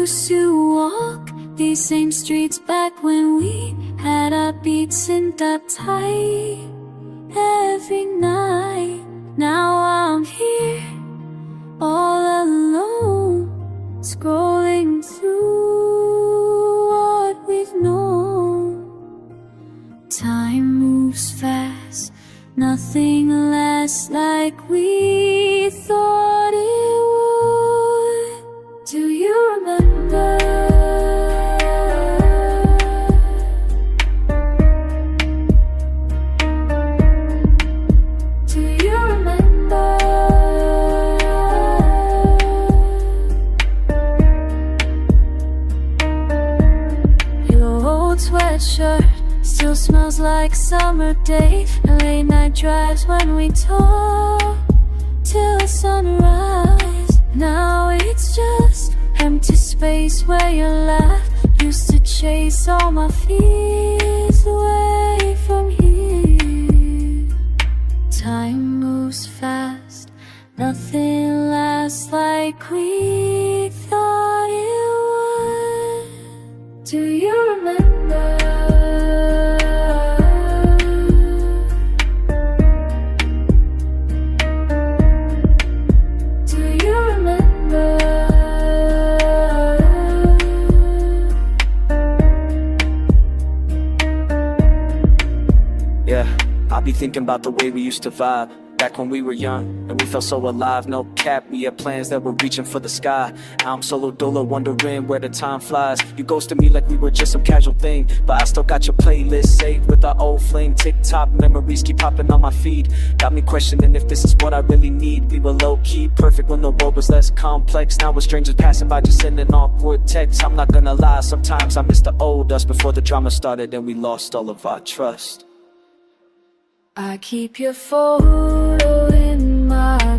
used to walk these same streets back when we had our beats in that tight every night. Now I'm here all alone, scrolling through what we've known. Time moves fast, nothing lasts like we thought it would. Do you remember? Do you remember? Your old sweatshirt still smells like summer days, and late night drives when we talk till sunrise. Now it's just empty space where your laugh used to chase all my fears away from here. Time moves fast, nothing lasts like we thought it would. Do you remember? I be thinking about the way we used to vibe back when we were young and we felt so alive. No cap, we had plans that were reaching for the sky. Now I'm solo dolo, wondering where the time flies. You ghosted me like we were just some casual thing, but I still got your playlist saved with our old fling. TikTok memories keep popping on my feed, got me questioning if this is what I really need. We were low-key, perfect when the world was less complex. Now we're strangers passing by, just sending awkward texts. I'm not gonna lie, sometimes I miss the old us before the drama started and we lost all of our trust. I keep your photo in my